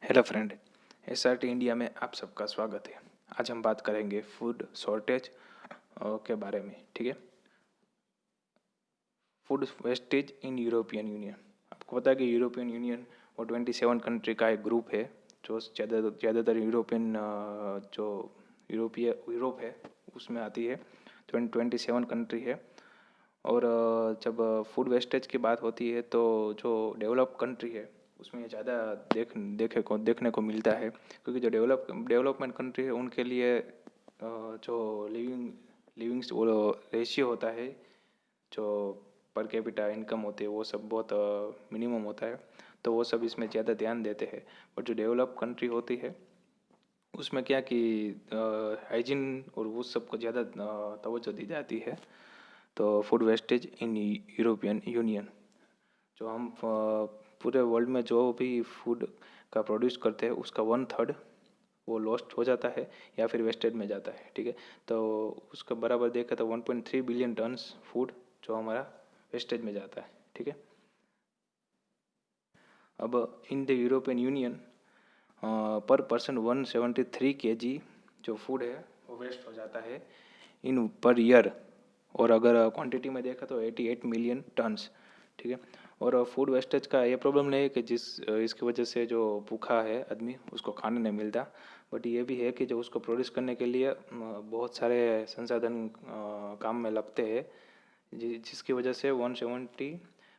Hello friend, SRT India में आप सबका स्वागत है। आज हम बात करेंगे फूड शॉर्टेज के बारे में। ठीक है, food wastage in European union. आपको पता है कि यूरोपियन यूनियन और 27 कंट्री का एक ग्रुप है जो ज़्यादातर यूरोपियन जो यूरोप है उसमें आती है। 27 कंट्री है। और जब फूड वेस्टेज की बात होती है तो जो डेवलप कंट्री है उसमें ये ज़्यादा देखने को मिलता है, क्योंकि जो डेवलपमेंट कंट्री है उनके लिए जो लिविंग्स वो रेशियो होता है, जो पर कैपिटा इनकम होती है वो सब बहुत मिनिमम होता है, तो वो सब इसमें ज़्यादा ध्यान देते हैं। और जो डेवलप कंट्री होती है उसमें क्या कि हाइजीन और वो सब को ज़्यादा तवज्जो दी जाती है। तो food wastage in European union, जो हम पूरे वर्ल्ड में जो भी फूड का प्रोड्यूस करते हैं उसका 1/3 वो लॉस्ट हो जाता है या फिर वेस्टेज में जाता है। ठीक है, तो उसका बराबर देखा तो 1.3 बिलियन टन्स फूड जो हमारा वेस्टेज में जाता है। ठीक है, अब इन द यूरोपियन यूनियन पर पर्सन 173 kg जो फूड है वो वेस्ट हो जाता है इन पर ईयर। और अगर क्वांटिटी में देखा तो 88 मिलियन टन्स। ठीक है, और फूड वेस्टेज का ये प्रॉब्लम नहीं है कि इसकी वजह से जो भूखा है आदमी उसको खाने नहीं मिलता, बट ये भी है कि जो उसको प्रोड्यूस करने के लिए बहुत सारे संसाधन काम में लगते हैं, जिसकी वजह से 170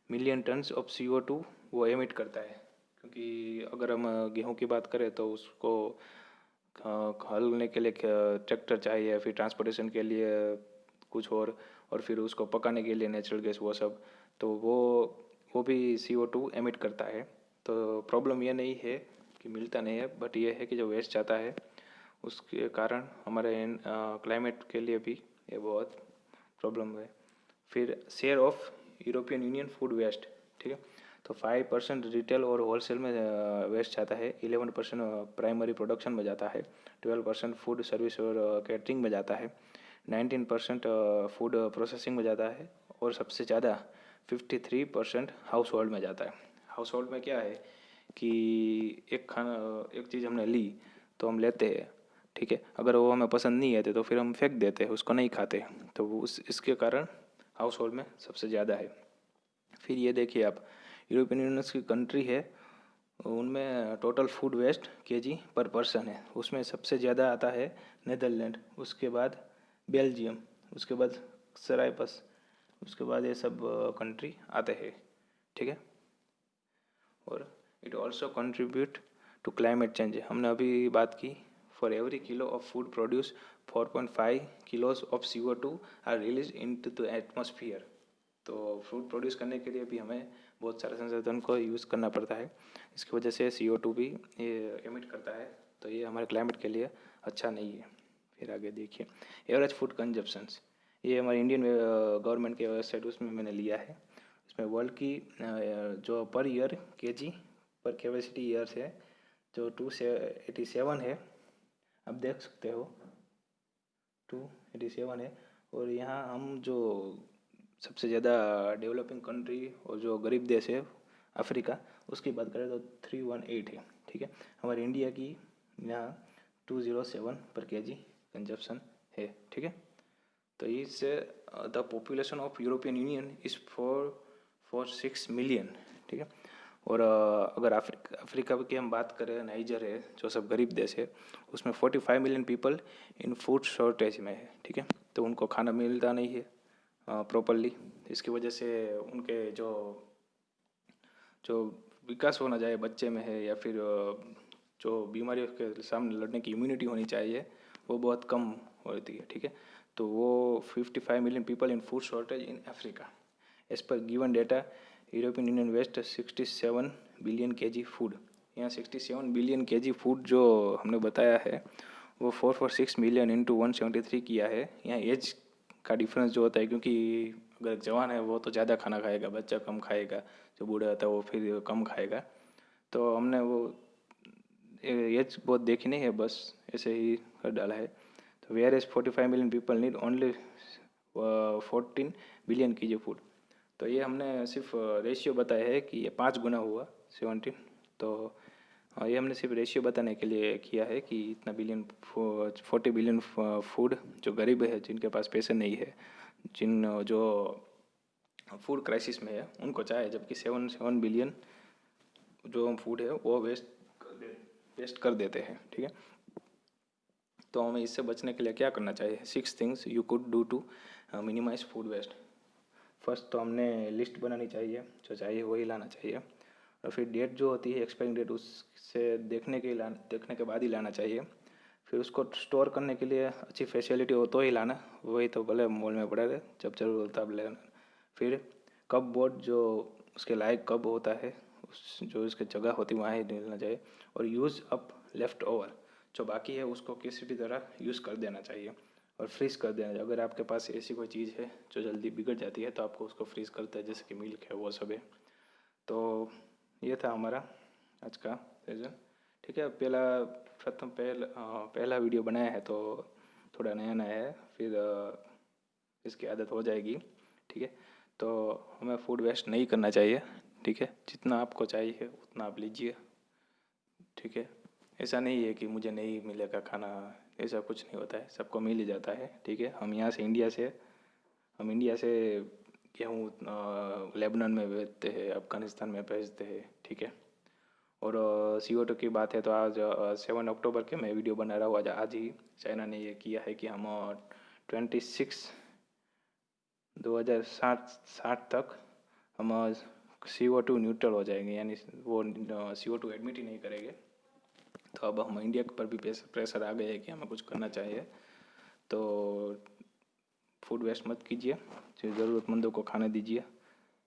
मिलियन टन्स ऑफ CO2 वो एमिट करता है। क्योंकि अगर हम गेहूं की बात करें तो उसको हलने के लिए ट्रैक्टर चाहिए, फिर ट्रांसपोर्टेशन के लिए कुछ और फिर उसको पकाने के लिए नेचुरल गैस वो सब, तो वो भी CO2 एमिट करता है। तो प्रॉब्लम ये नहीं है कि मिलता नहीं है, बट ये है कि जो वेस्ट जाता है उसके कारण हमारे क्लाइमेट के लिए भी ये बहुत प्रॉब्लम है। फिर share of European Union food waste. ठीक है, तो 5% रिटेल और होलसेल में वेस्ट जाता है, 11% प्राइमरी प्रोडक्शन में जाता है, 12% फूड सर्विस और कैटरिंग में जाता है, 19% फूड प्रोसेसिंग में जाता है, और सबसे ज़्यादा 53% हाउस होल्ड में जाता है। हाउस होल्ड में क्या है कि एक चीज़ हमने ली तो हम लेते हैं। ठीक है, अगर वो हमें पसंद नहीं आते तो फिर हम फेंक देते हैं, उसको नहीं खाते, तो वो इसके कारण हाउस होल्ड में सबसे ज़्यादा है। फिर ये देखिए आप, यूरोपियन यूनियन की कंट्री है उनमें टोटल फूड वेस्ट केजी पर पर्सन है, उसमें सबसे ज़्यादा आता है नेदरलैंड, उसके बाद बेल्जियम, उसके बाद सराइपस, उसके बाद ये सब कंट्री आते हैं। ठीक है, और it also contribute to climate change. हमने अभी बात की, for every kilo of food produce 4.5 kilos of CO2 are release into the atmosphere. तो फूड प्रोड्यूस करने के लिए भी हमें बहुत सारे संसाधन को यूज़ करना पड़ता है, इसकी वजह से CO2 भी ये एमिट करता है, तो ये हमारे क्लाइमेट के लिए अच्छा नहीं है। फिर आगे देखिए, एवरेज फूड कंजप्शंस, ये हमारी इंडियन गवर्नमेंट के वेबसाइट उसमें मैंने लिया है। इसमें वर्ल्ड की जो पर ईयर केजी पर कैपेसिटी ईयर्स है जो 287 है, आप देख सकते हो 287 है। और यहाँ हम जो सबसे ज़्यादा डेवलपिंग कंट्री और जो गरीब देश है अफ्रीका, उसकी बात करें तो 318 है। ठीक है, हमारे इंडिया की यहाँ 207 पर केजी कंजप्शन है। ठीक है, तो इस the population of European union is 446 million. ठीक है, और अगर अफ्रीका की हम बात करें, नाइजर है जो सब गरीब देश है, उसमें 45 million people in food shortage में है। ठीक है, तो उनको खाना मिलता नहीं है प्रॉपरली, इसकी वजह से उनके जो जो विकास होना चाहिए बच्चे में है, या फिर जो बीमारियों के सामने लड़ने की इम्यूनिटी होनी चाहिए वो बहुत कम होती है। ठीक है, तो वो 55 million people in food shortage in Africa. As per given data, European Union waste 67 billion KG food. यहाँ 67 बिलियन केजी फूड जो हमने बताया है वो 446 मिलियन इंटू 173 किया है। यहाँ एज का डिफरेंस जो होता है, क्योंकि अगर जवान है वो तो ज़्यादा खाना खाएगा, बच्चा कम खाएगा, जो बूढ़ा होता है वो फिर कम खाएगा, तो हमने वो एज बहुत देखी नहीं है, बस ऐसे ही कर डाला है। तो where as 45 million people need only 14 billion की जो फूड। तो ये हमने सिर्फ रेशियो बताया है कि ये 5 गुना हुआ 17। तो ये हमने सिर्फ रेशियो बताने के लिए किया है कि इतना बिलियन 40 बिलियन फूड जो गरीब है, जिनके पास पैसे नहीं है, जिन जो फूड क्राइसिस में है, उनको चाहिए, जबकि 7 बिलियन जो फूड है वो वेस्ट कर देते हैं। ठीक है, तो हमें इससे बचने के लिए क्या करना चाहिए? 6 things you could do to minimize food waste. First तो हमने लिस्ट बनानी चाहिए, जो चाहिए वही लाना चाहिए। और फिर डेट जो होती है, एक्सपायरिंग डेट, उससे देखने के बाद ही लाना चाहिए। फिर उसको स्टोर करने के लिए अच्छी फैसिलिटी हो तो ही लाना, वही तो भले मॉल में पड़ा रहे, जब जरूर होता है लेना। फिर कप बोर्ड जो उसके लायक कब होता है, उस जो उसकी जगह होती है वहाँ ही डालना चाहिए। और यूज़ अप लेफ्ट ओवर, जो बाकी है उसको किसी भी तरह यूज़ कर देना चाहिए और फ्रीज़ कर देना चाहिए। अगर आपके पास ऐसी कोई चीज़ है जो जल्दी बिगड़ जाती है तो आपको उसको फ्रीज़ करते हैं, जैसे कि मिल्क है, वो सब है। तो ये था हमारा आज का सेशन। ठीक है, पहला वीडियो बनाया है तो थोड़ा नया नया है, फिर इसकी आदत हो जाएगी। ठीक है, तो हमें फूड वेस्ट नहीं करना चाहिए। ठीक है, जितना आपको चाहिए उतना आप लीजिए। ठीक है, ऐसा नहीं है कि मुझे नहीं मिलेगा खाना, ऐसा कुछ नहीं होता है, सबको मिल ही जाता है। ठीक है, हम इंडिया से गेहूँ लेबनान में भेजते हैं, अफ़गानिस्तान में भेजते हैं। ठीक है, और CO2 की बात है तो आज 7 अक्टूबर के मैं वीडियो बना रहा हूँ। आज ही चाइना ने ये किया है कि हम 2060 तक हम CO2 न्यूट्रल हो जाएंगे, यानी वो CO2 एडमिट ही नहीं करेंगे। तो अब हम इंडिया पर भी प्रेशर आ गया है कि हमें कुछ करना चाहिए। तो फूड वेस्ट मत कीजिए, जो ज़रूरतमंदों को खाने दीजिए।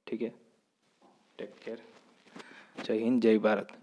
ठीक है, टेक केयर। जय हिंद, जय भारत।